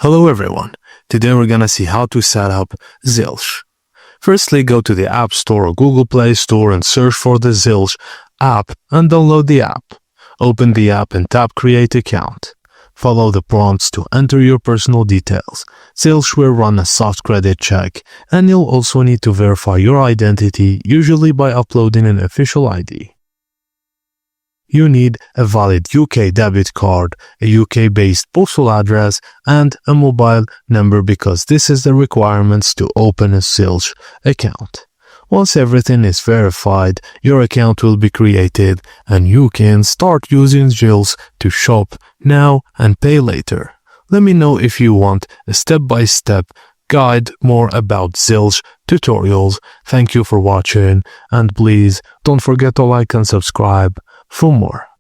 Hello everyone, today we're gonna see how to set up Zilch. Firstly, go to the App Store or Google Play Store and search for the Zilch app and download the app. Open the app and tap Create Account. Follow the prompts to enter your personal details. Zilch will run a soft credit check, and you'll also need to verify your identity, usually by uploading an official ID. You need a valid UK debit card, a UK-based postal address, and a mobile number because this is the requirements to open a Zilch account. Once everything is verified, your account will be created and you can start using Zilch to shop now and pay later. Let me know if you want a step-by-step guide more about Zilch tutorials. Thank you for watching, and please don't forget to like and subscribe for more.